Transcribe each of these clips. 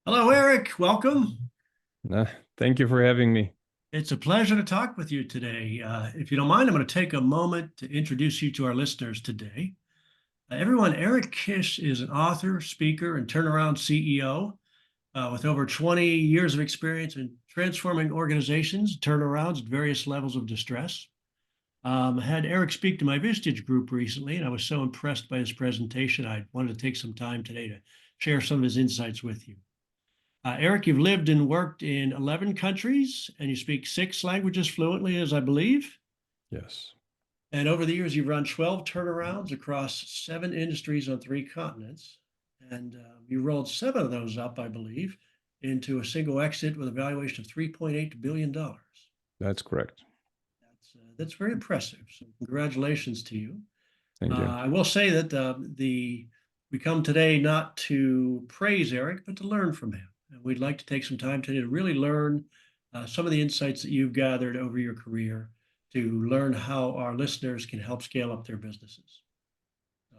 Hello, Eric. Welcome. Uh, Thank you for having me. It's a pleasure to talk with you today. If you don't mind, I'm going to take a moment to introduce you to our listeners today. Everyone, Eric Kish is an author, speaker, and turnaround CEO with over 20 years of experience in transforming organizations, turnarounds at various levels of distress. I had Eric speak to my Vistage group recently, and I was so impressed by his presentation, I wanted to take some time today to share some of his insights with you. Eric, you've lived and worked in 11 countries and you speak 6 languages fluently, as I believe. Yes, And over the years, you've run 12 turnarounds across 7 industries on 3 continents. And you rolled 7 of those up, I believe, into a single exit with a valuation of $3.8 billion. that's correct. That's very impressive. So congratulations to you. Thank you. I will say that we come today not to praise Eric, but to learn from him. And we'd like to take some time today to really learn some of the insights that you've gathered over your career to learn how our listeners can help scale up their businesses. So,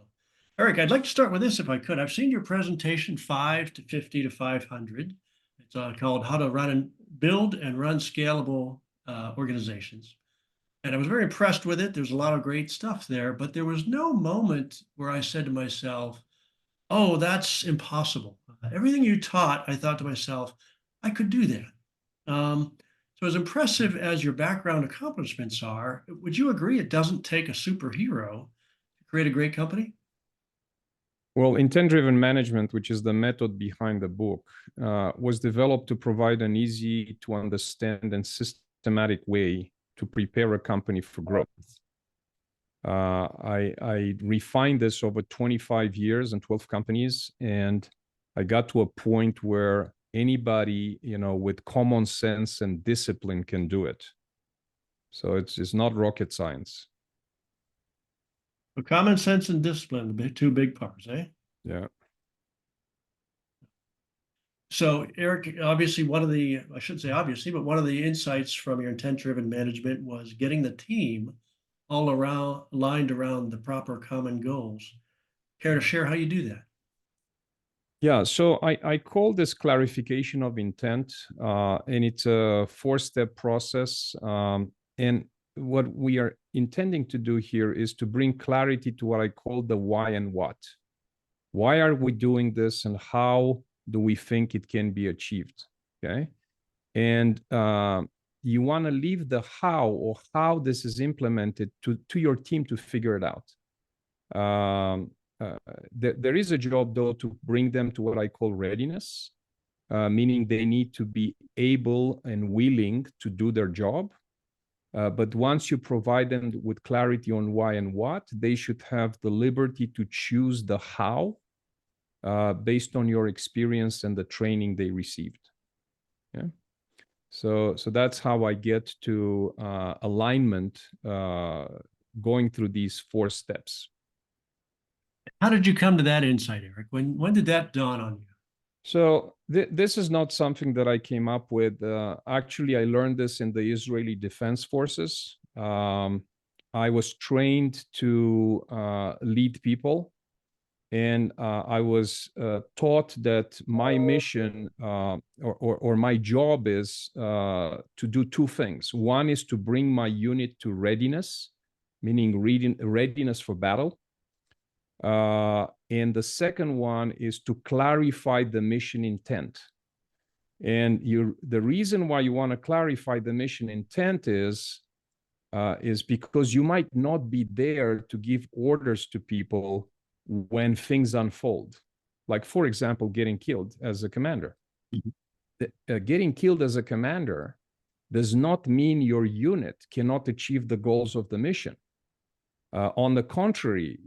Eric, I'd like to start with this if I could. I've seen your presentation 5 to 50 to 500. It's called How to Run and Build and Run Scalable Organizations. And I was very impressed with it. There's a lot of great stuff there, but there was no moment where I said to myself, oh, that's impossible. Everything you taught, I thought to myself, I could do that. So as impressive as your background accomplishments are, would you agree it doesn't take a superhero to create a great company? Well, intent-driven management, which is the method behind the book, was developed to provide an easy to understand and systematic way to prepare a company for growth. I refined this over 25 years and 12 companies, and I got to a point where anybody, with common sense and discipline can do it. So it's not rocket science. So common sense and discipline, the 2 big parts, eh? Yeah. So, Eric, obviously, I shouldn't say obviously, but one of the insights from your intent-driven management was getting the team all around, aligned around the proper common goals. Care to share how you do that? Yeah, so I call this clarification of intent, and it's a 4-step process. And what we are intending to do here is to bring clarity to what I call the why and what. Why are we doing this, and how do we think it can be achieved? Okay, and you want to leave the how, or how this is implemented, to your team to figure it out. There is a job, though, to bring them to what I call readiness, meaning they need to be able and willing to do their job. But once you provide them with clarity on why and what, they should have the liberty to choose the how based on your experience and the training they received. Yeah. So that's how I get to alignment, going through these 4 steps. How did you come to that insight, Eric? When did that dawn on you? So this is not something that I came up with. Actually, I learned this in the Israeli Defense Forces. I was trained to lead people, and I was taught that my mission or my job is to do 2 things. One is to bring my unit to readiness, meaning readiness for battle. And the second one is to clarify the mission intent. And the reason why you want to clarify the mission intent is because you might not be there to give orders to people when things unfold. Like, for example, getting killed as a commander. Mm-hmm. Getting killed as a commander does not mean your unit cannot achieve the goals of the mission. On the contrary,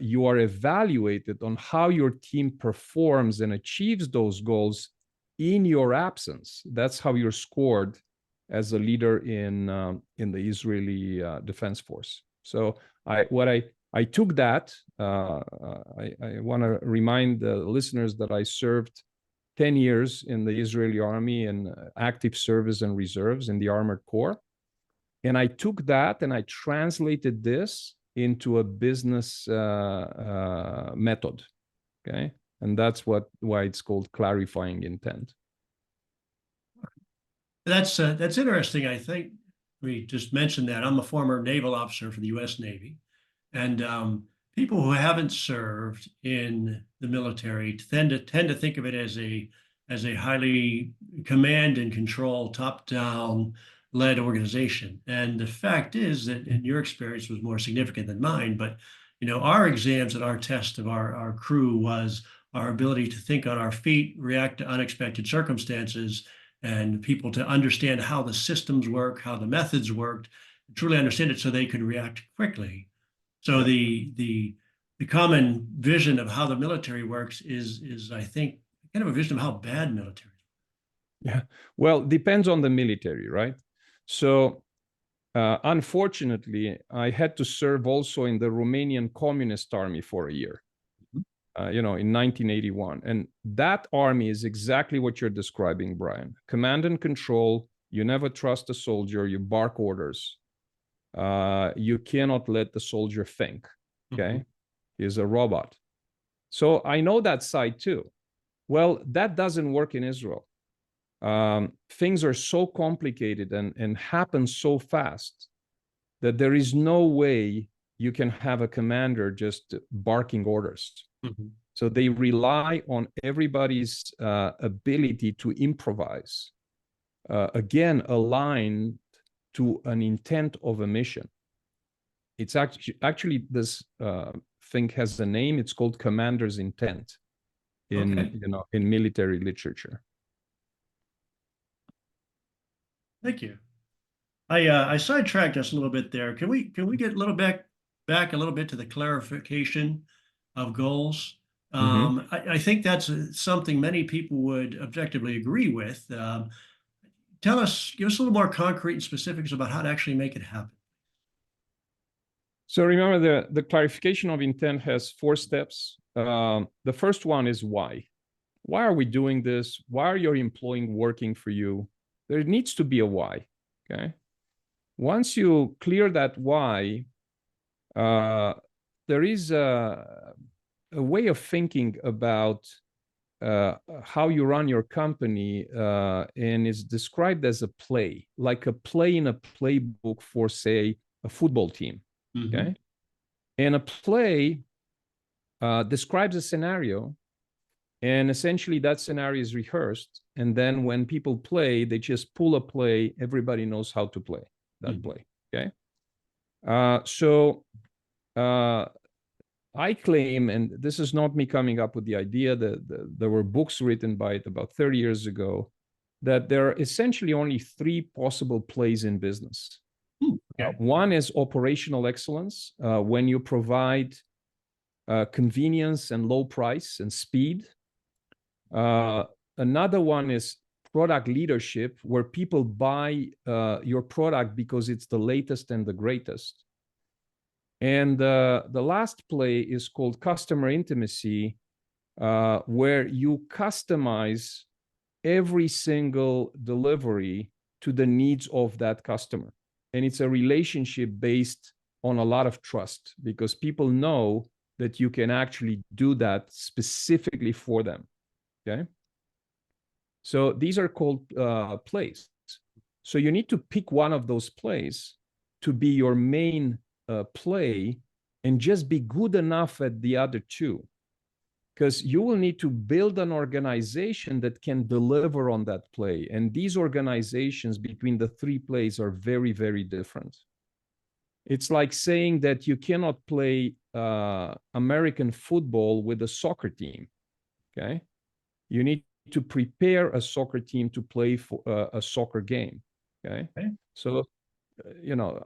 you are evaluated on how your team performs and achieves those goals in your absence. That's how you're scored as a leader in the Israeli Defense Force. So I took that. I want to remind the listeners that I served 10 years in the Israeli Army in active service and reserves in the Armored Corps. And I took that and I translated this into a business method. Okay. And that's why it's called clarifying intent. That's interesting. I think we just mentioned that. I'm a former naval officer for the U.S. Navy, and people who haven't served in the military tend to think of it as a highly command and control, top-down led organization. And the fact is that, in your experience, was more significant than mine. But our exams and our test of our crew was our ability to think on our feet, react to unexpected circumstances, and people to understand how the systems work, how the methods worked, truly understand it so they could react quickly. So the common vision of how the military works is I think kind of a vision of how bad military. Yeah, well, depends on the military, right? So unfortunately, I had to serve also in the Romanian Communist Army for a year, in 1981. And that army is exactly what you're describing, Brian. Command and control. You never trust a soldier. You bark orders. You cannot let the soldier think. Okay, he's a robot. So I know that side too. Well, that doesn't work in Israel. Things are so complicated and happen so fast that there is no way you can have a commander just barking orders. So they rely on everybody's ability to improvise, again, aligned to an intent of a mission. It's actually this thing has a name. It's called commander's intent in military literature. Thank you. I sidetracked us a little bit there. Can we get a little back a little bit to the clarification of goals? I think that's something many people would objectively agree with. Give us a little more concrete and specifics about how to actually make it happen. So remember, the clarification of intent has 4 steps. The first one is why. Why are we doing this? Why are your employees working for you? There needs to be a why. Okay. Once you clear that why, there is a way of thinking about how you run your company, and it's described as a play, like a play in a playbook for, say, a football team. Okay. And a play describes a scenario, and essentially that scenario is rehearsed. And then when people play, they just pull a play. Everybody knows how to play that play. Okay. So I claim, and this is not me coming up with the idea, that there were books written by it about 30 years ago, that there are essentially only 3 possible plays in business. One is operational excellence, when you provide convenience and low price and speed. Another one is product leadership, where people buy your product because it's the latest and the greatest. And the last play is called customer intimacy, where you customize every single delivery to the needs of that customer. And it's a relationship based on a lot of trust, because people know that you can actually do that specifically for them. Okay. So these are called plays. So you need to pick one of those plays to be your main play, and just be good enough at the other 2, because you will need to build an organization that can deliver on that play. And these organizations between the 3 plays are very, very different. It's like saying that you cannot play American football with a soccer team. Okay. You need to prepare a soccer team to play for a soccer game. Okay. So,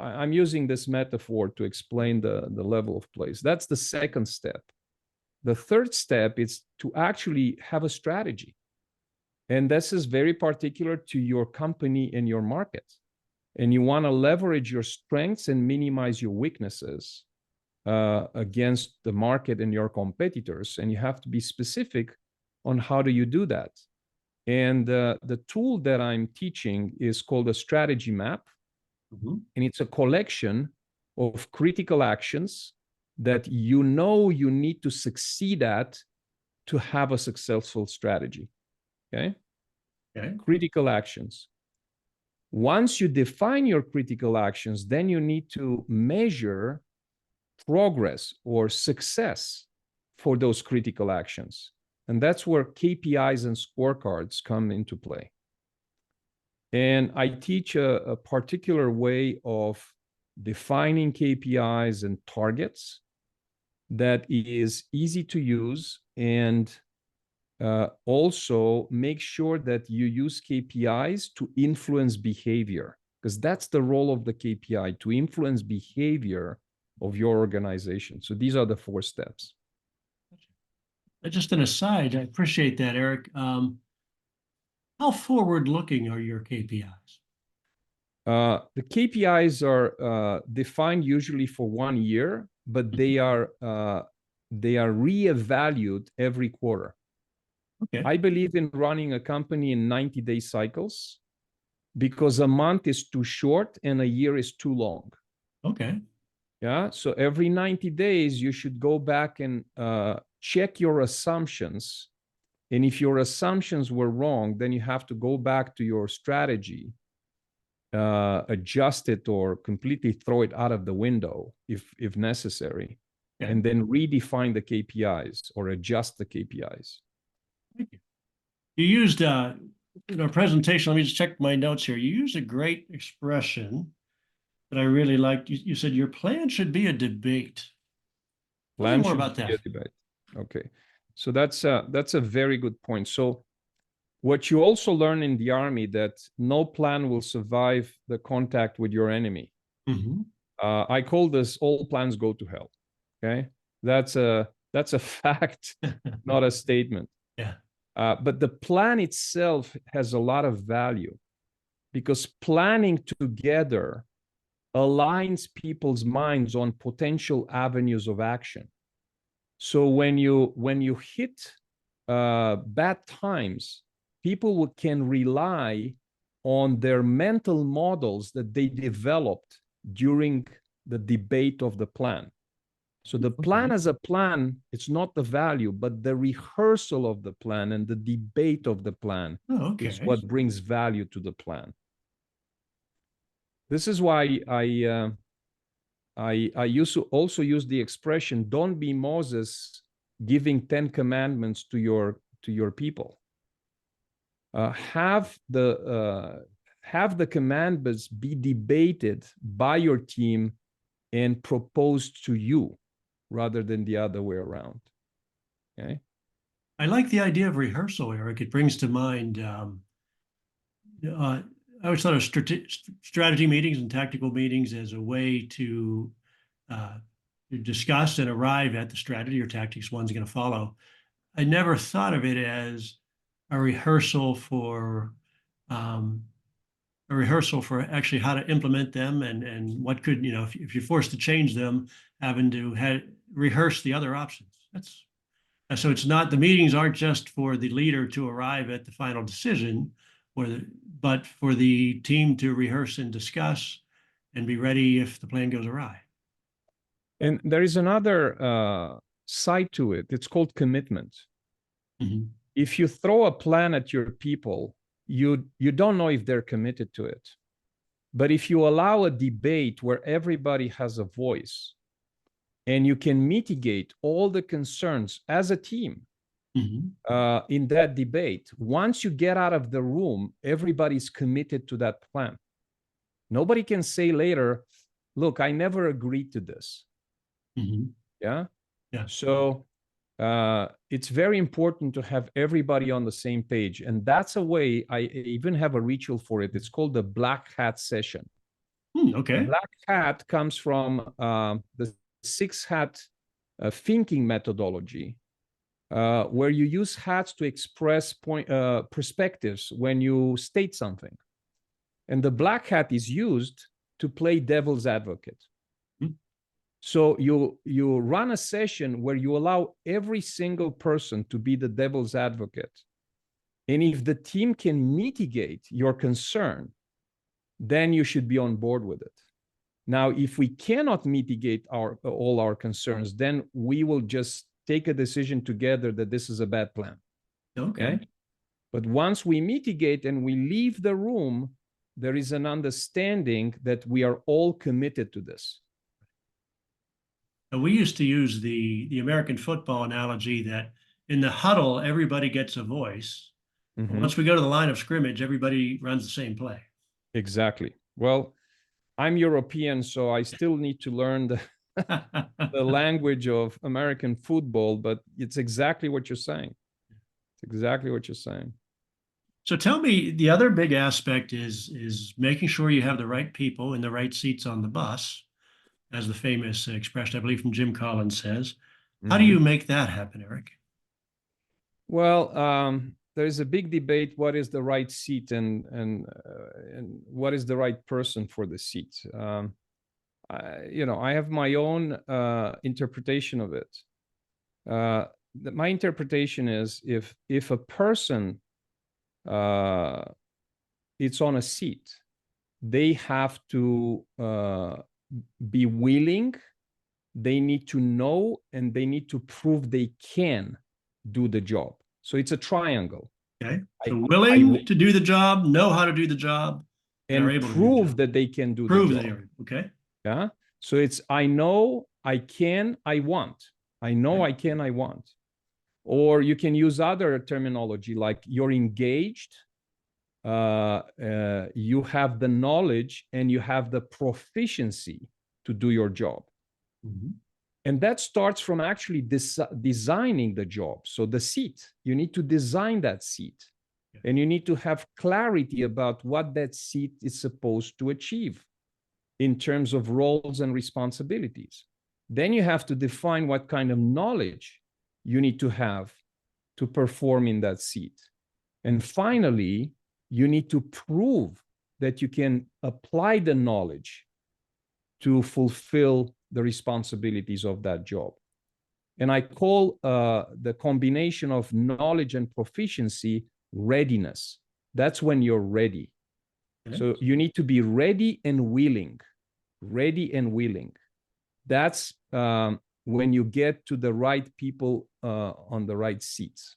I'm using this metaphor to explain the level of plays. That's the second step. The third step is to actually have a strategy. And this is very particular to your company and your market. And you want to leverage your strengths and minimize your weaknesses against the market and your competitors. And you have to be specific on how do you do that. And the tool that I'm teaching is called a strategy map. And it's a collection of critical actions that you need to succeed at to have a successful strategy. Okay? Okay. Critical actions. Once you define your critical actions, then you need to measure progress or success for those critical actions. And that's where KPIs and scorecards come into play. And I teach a particular way of defining KPIs and targets that is easy to use, and also make sure that you use KPIs to influence behavior, because that's the role of the KPI, to influence behavior of your organization. So these are the 4 steps. Just an aside, I appreciate that, Eric. How forward-looking are your KPIs? The KPIs are defined usually for 1 year, but they are reevaluated every quarter. Okay. I believe in running a company in 90-day cycles, because a month is too short and a year is too long. Okay. Yeah. So every 90 days, you should go back and check your assumptions. And if your assumptions were wrong, then you have to go back to your strategy, adjust it, or completely throw it out of the window if necessary, Okay. and then redefine the KPIs or adjust the KPIs. Thank you. You used in our presentation, let me just check my notes here. You used a great expression that I really liked. You said your plan should be a debate. Tell me more about that. Debate. Okay. So that's a very good point. So what you also learn in the army, that no plan will survive the contact with your enemy. Mm-hmm. I call this all plans go to hell. Okay. That's a fact, not a statement. Yeah. But the plan itself has a lot of value, because planning together aligns people's minds on potential avenues of action. So when you hit bad times, people can rely on their mental models that they developed during the debate of the plan. So the plan as a plan, it's not the value, but the rehearsal of the plan and the debate of the plan is what brings value to the plan. This is why I used to also use the expression, don't be Moses giving 10 commandments to your people. Have the commandments be debated by your team and proposed to you, rather than the other way around. Okay. I like the idea of rehearsal, Eric. It brings to mind, I always thought of strategy meetings and tactical meetings as a way to discuss and arrive at the strategy or tactics one's going to follow. I never thought of it as a rehearsal for actually how to implement them, and what could, if you're forced to change them, having to rehearse the other options. So it's not, the meetings aren't just for the leader to arrive at the final decision, but for the team to rehearse and discuss and be ready if the plan goes awry. And there is another side to it. It's called commitment. Mm-hmm. If you throw a plan at your people, you don't know if they're committed to it. But if you allow a debate where everybody has a voice, and you can mitigate all the concerns as a team, mm-hmm. In that debate, once you get out of the room, everybody's committed to that plan. Nobody can say later, look, I never agreed to this. Mm-hmm. Yeah. So it's very important to have everybody on the same page. And that's a way, I even have a ritual for it. It's called the black hat session. Okay. The black hat comes from the 6 hat thinking methodology, where you use hats to express perspectives when you state something. And the black hat is used to play devil's advocate. Mm-hmm. So you run a session where you allow every single person to be the devil's advocate. And if the team can mitigate your concern, then you should be on board with it. Now, if we cannot mitigate all our concerns, then we will just take a decision together that this is a bad plan. Okay. But once we mitigate and we leave the room, there is an understanding that we are all committed to this. And we used to use the American football analogy that in the huddle, everybody gets a voice. But once we go to the line of scrimmage, everybody runs the same play. Exactly. Well, I'm European, so I still need to learn the language of American football, but it's exactly what you're saying. It's exactly what you're saying. So tell me, the other big aspect is making sure you have the right people in the right seats on the bus, as the famous expression, I believe, from Jim Collins says. How do you make that happen, Eric? Well, there's a big debate: what is the right seat and what is the right person for the seat. I have my own interpretation of it. My interpretation is if a person it's on a seat, they have to be willing, they need to know, and they need to prove they can do the job. So it's a triangle. Okay. So willing to do the job, know how to do the job, and are able to prove that they can do the job. Okay. Yeah. So it's I know, I can, I want. I know, I can, I want. Or you can use other terminology like you're engaged, you have the knowledge, and you have the proficiency to do your job. And that starts from actually designing the job. So the seat, you need to design that seat. And you need to have clarity about what that seat is supposed to achieve in terms of roles and responsibilities. Then you have to define what kind of knowledge you need to have to perform in that seat. And finally, you need to prove that you can apply the knowledge to fulfill the responsibilities of that job. And I call the combination of knowledge and proficiency readiness. That's when you're ready. So you need to be ready and willing. Ready and willing. That's when you get to the right people on the right seats.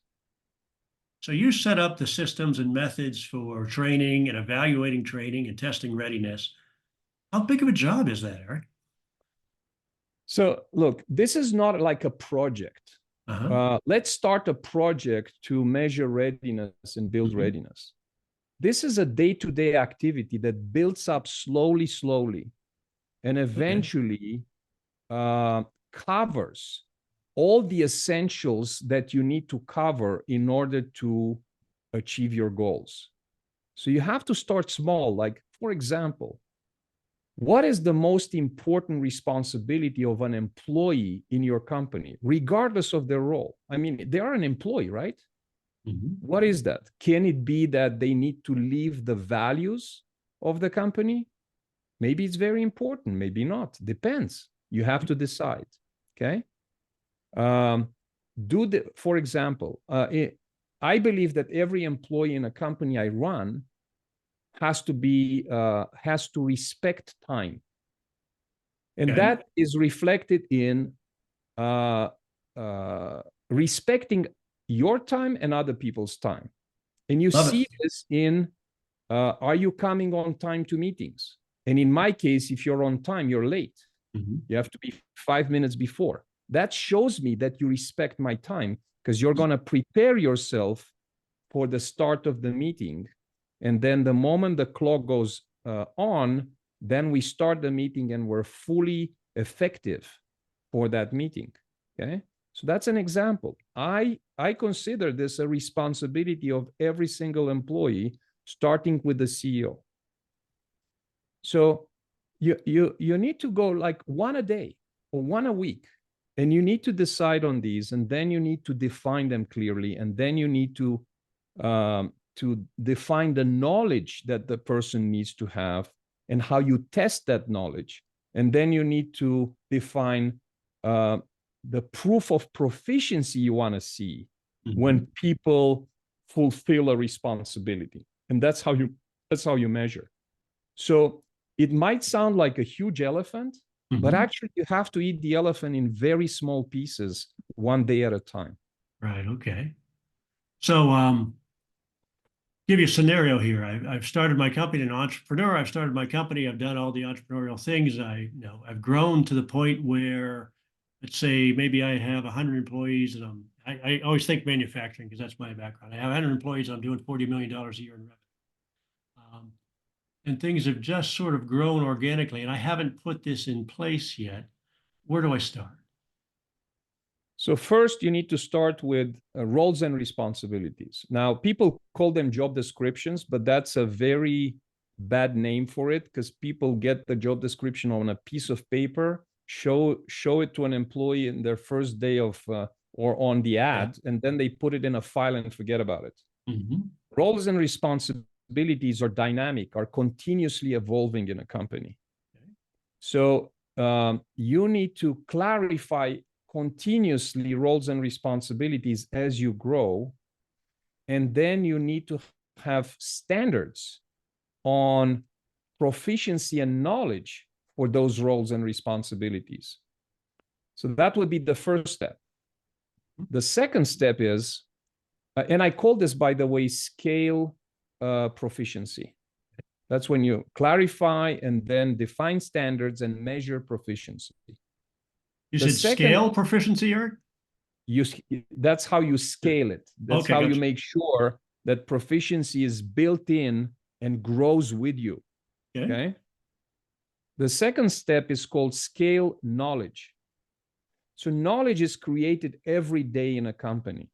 So you set up the systems and methods for training and evaluating training and testing readiness. How big of a job is that, Eric? So look, this is not like a project. Let's start a project to measure readiness and build readiness. This is a day-to-day activity that builds up slowly, slowly, and eventually covers all the essentials that you need to cover in order to achieve your goals. So you have to start small. Like, for example, what is the most important responsibility of an employee in your company, regardless of their role? I mean, they are an employee, right? What is that? Can it be that they need to live the values of the company? Maybe it's very important, maybe not. Depends. You have to decide. Okay. For example, I believe that every employee in a company I run has to respect time, and that is reflected in respecting your time and other people's time. And you see this in are you coming on time to meetings? And in my case, if you're on time, you're late. You have to be 5 minutes before. That shows me that you respect my time, because you're going to prepare yourself for the start of the meeting. And then the moment the clock goes on, then we start the meeting and we're fully effective for that meeting. Okay. So that's an example. I consider this a responsibility of every single employee, starting with the CEO. So you need to go like one a day or one a week, and you need to decide on these, and then you need to define them clearly, and then you need to define the knowledge that the person needs to have and how you test that knowledge, and then you need to define the proof of proficiency you want to see when people fulfill a responsibility, and that's how you measure. So it might sound like a huge elephant, But Mhm. actually, you have to eat the elephant in very small pieces, one day at a time. Right. Okay. So, give you a scenario here. I've started my company, an entrepreneur. I've started my company. I've done all the entrepreneurial things. I've grown to the point where, let's say, maybe I have 100 employees, and I always think manufacturing because that's my background. I have 100 employees. I'm doing $40 million a year in revenue. And things have just sort of grown organically, and I haven't put this in place yet. Where do I start? So first, you need to start with roles and responsibilities. Now, people call them job descriptions, but that's a very bad name for it because people get the job description on a piece of paper, show it to an employee in their first day of or on the ad, and then they put it in a file and forget about it. Mhm. Roles and responsibilities are dynamic, are continuously evolving in a company. So you need to clarify continuously roles and responsibilities as you grow. And then you need to have standards on proficiency and knowledge for those roles and responsibilities. So that would be the first step. The second step is, and I call this, by the way, scale proficiency. That's when you clarify and then define standards and measure proficiency. You The said second, scale proficiency, Eric? you that's how you scale it. That's Okay, how you gotcha. make sure that proficiency is built in and grows with you. Okay. Okay. The second step is called scale knowledge. So knowledge is created every day in a company.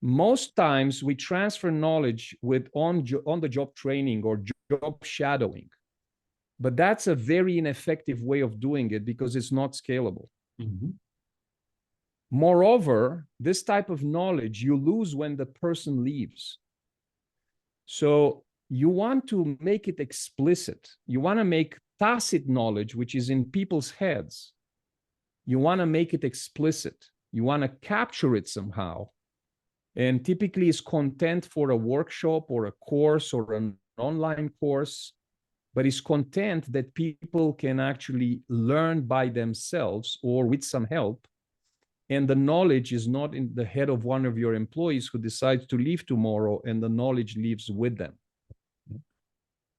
Most times we transfer knowledge with on the job training or job shadowing, but that's a very ineffective way of doing it because it's not scalable. Mm-hmm. Moreover, this type of knowledge you lose when the person leaves. So you want to make it explicit. You want to make tacit knowledge, which is in people's heads, you want to make it explicit. You want to capture it somehow. And typically it's content for a workshop or a course or an online course, but it's content that people can actually learn by themselves or with some help. And the knowledge is not in the head of one of your employees who decides to leave tomorrow, and the knowledge lives with them.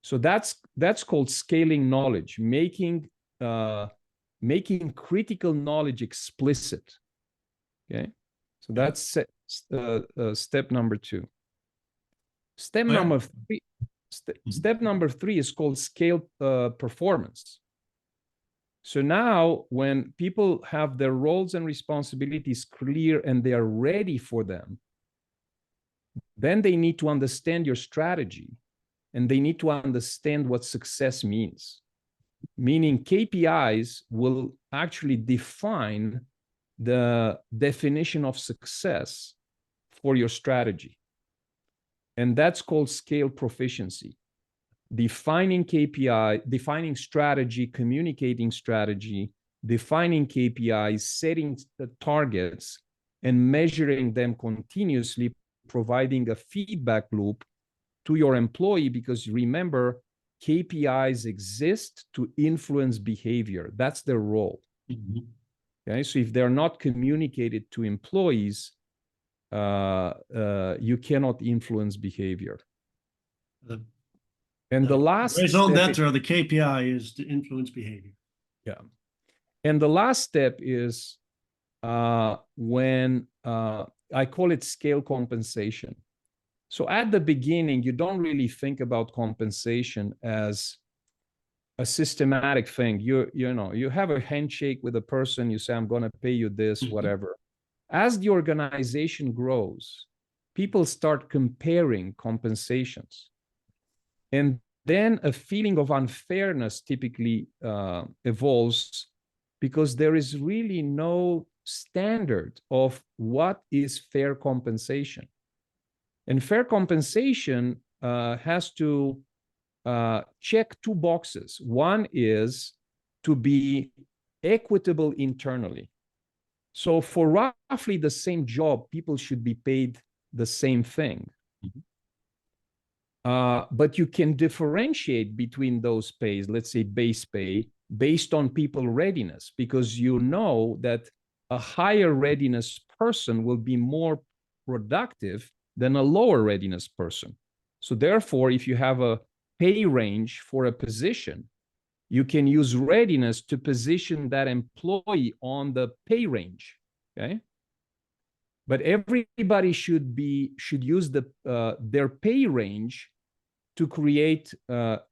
So that's called scaling knowledge, making critical knowledge explicit. Okay, so that's step number two. Step Well, number three. Step number three is called scale performance. So now, when people have their roles and responsibilities clear and they are ready for them, then they need to understand your strategy and they need to understand what success means. Meaning KPIs will actually define the definition of success for your strategy. And that's called scale proficiency. Defining KPI, defining strategy, communicating strategy, defining KPIs, setting the targets, and measuring them continuously, providing a feedback loop to your employee, because remember, KPIs exist to influence behavior. That's their role. mm-hmm. Okay, so if they're not communicated to employees, you cannot influence behavior. And the last raison step d'etre of the KPI is to influence behavior. Yeah. And the last step is when I call it scale compensation. So at the beginning, you don't really think about compensation as a systematic thing. You have a handshake with a person, you say, I'm going to pay you this, Mm-hmm. whatever. As the organization grows, people start comparing compensations. And then a feeling of unfairness typically evolves because there is really no standard of what is fair compensation. And fair compensation has to check two boxes. One is to be equitable internally. So for roughly the same job, people should be paid the same thing. Mm-hmm. But you can differentiate between those pays, let's say base pay, based on people readiness, because you know that a higher readiness person will be more productive than a lower readiness person. So therefore, if you have a pay range for a position, you can use readiness to position that employee on the pay range. Okay. But everybody should use their pay range to create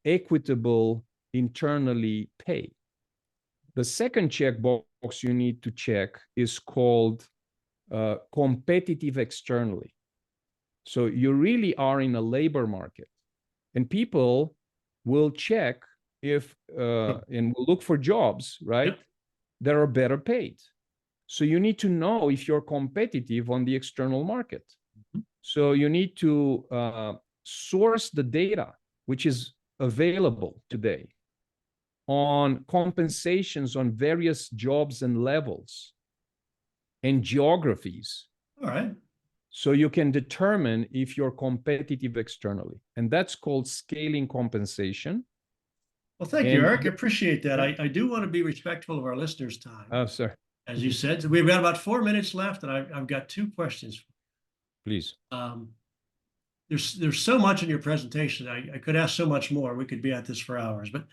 equitable internally pay. The second checkbox you need to check is called competitive externally. So you really are in a labor market, and people will check if and will look for jobs, right, Yep. that are better paid. So you need to know if you're competitive on the external market. Mhm. So you need to source the data, which is available today, on compensations on various jobs and levels and geographies. All right. So you can determine if you're competitive externally. And that's called scaling compensation. Well, thank you, And Eric. I appreciate that. I do want to be respectful of our listeners' time. oh, sir, As you said, so we've got about 4 minutes left, and I've got two questions. please. There's so much in your presentation. I could ask so much more. We could be at this for hours. But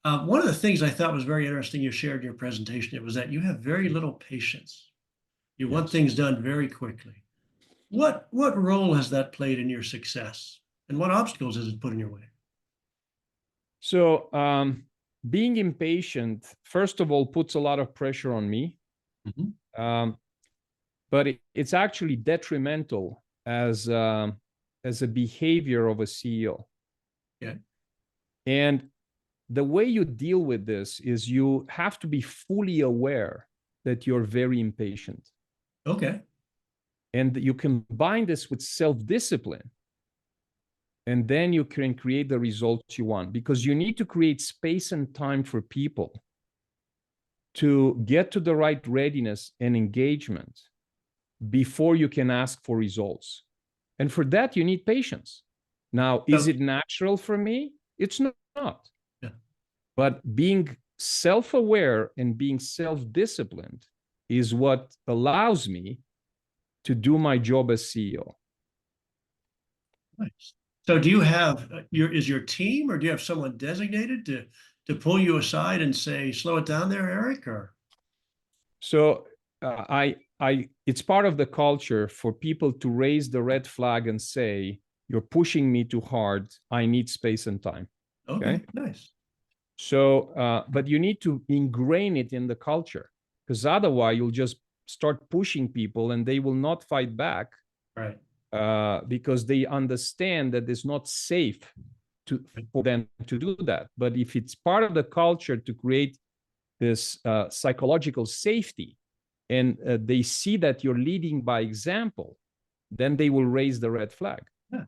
one of the things I thought was very interesting you shared in your presentation, it was that you have very little patience. You want Yes. things done very quickly. What role has that played in your success? And what obstacles has it put in your way? So being impatient, first of all, puts a lot of pressure on me. Mhm. But it's actually detrimental as a behavior of a CEO. Yeah. And the way you deal with this is you have to be fully aware that you're very impatient. Okay. And you combine this with self-discipline, and then you can create the results you want, because you need to create space and time for people to get to the right readiness and engagement before you can ask for results. And for that, you need patience. Now, is it natural for me? It's not. Yeah. But being self-aware and being self-disciplined is what allows me to do my job as CEO. Nice. So do you have is your team, or do you have someone designated to pull you aside and say, slow it down there, Eric? Or So it's part of the culture for people to raise the red flag and say, you're pushing me too hard. I need space and time. okay, nice. So, but you need to ingrain it in the culture, because otherwise you'll just start pushing people and they will not fight back. Right. Because they understand that it's not safe for them to do that. But if it's part of the culture to create this psychological safety, and they see that you're leading by example, then they will raise the red flag. Yeah.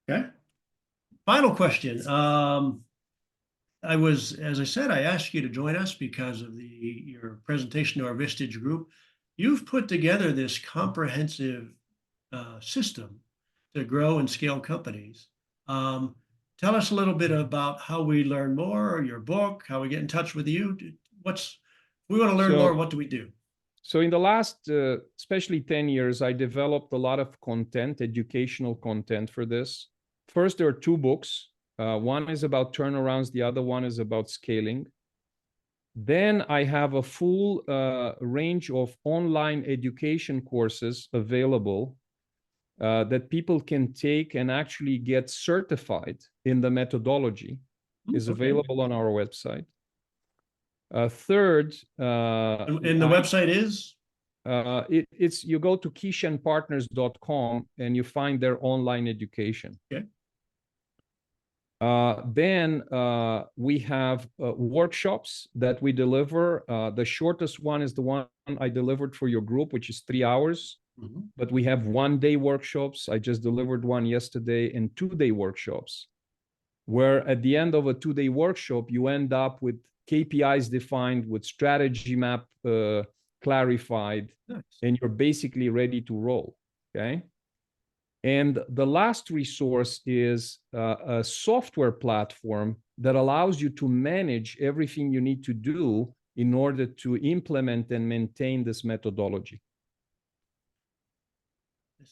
Okay. Final question. As I said, I asked you to join us because of your presentation to our Vistage group. You've put together this comprehensive system to grow and scale companies. Tell us a little bit about how we learn more, or your book, how we get in touch with you. If we want to learn more, what do we do? So in the last, especially 10 years, I developed a lot of content, educational content for this. First, there are two books. One is about turnarounds. The other one is about scaling. Then I have a full range of online education courses available that people can take and actually get certified in the methodology. Is available on our website. Third, and the website is? It's you go to kishandpartners.com and you find their online education. Okay. Then we have workshops that we deliver. The shortest one is the one I delivered for your group, which is 3 hours. Mm-hmm. But we have 1-day workshops. I just delivered one yesterday, and 2-day workshops, where at the end of a 2-day workshop, you end up with KPIs defined, with strategy map clarified, nice. And you're basically ready to roll. Okay. And the last resource is a software platform that allows you to manage everything you need to do in order to implement and maintain this methodology.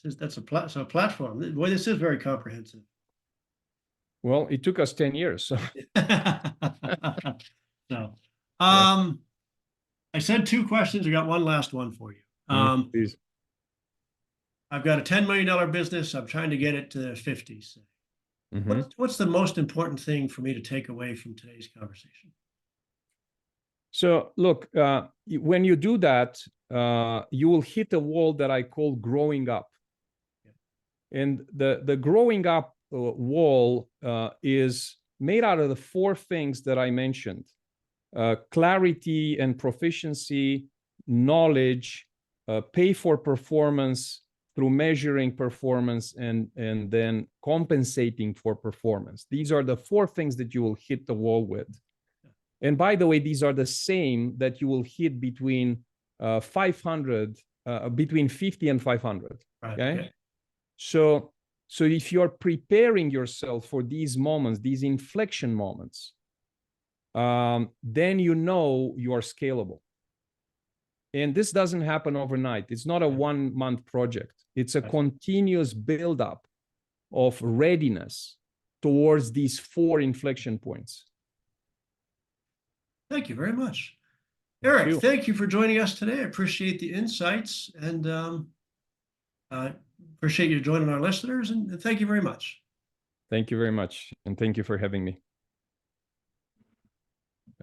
That's a platform. Boy, this is very comprehensive. Well, it took us 10 years. So. So, Yeah. I said 2 questions. I got one last one for you. Please. I've got a $10 million business. I'm trying to get it to 50. So Mm-hmm. what's the most important thing for me to take away from today's conversation? So look, when you do that, you will hit a wall that I call growing up. Yeah. And the growing up wall is made out of the 4 things that I mentioned: clarity and proficiency, knowledge, pay for performance through measuring performance, and then compensating for performance. These are the 4 things that you will hit the wall with. And by the way, these are the same that you will hit between 500, between 50 and 500. Right. Okay. So if you're preparing yourself for these moments, these inflection moments, then you know you are scalable. And this doesn't happen overnight. It's not a 1-month project. It's a continuous buildup of readiness towards these 4 inflection points. Thank you very much. Eric, thank you for joining us today. I appreciate the insights, and I appreciate you joining our listeners, and thank you very much. Thank you very much, and thank you for having me.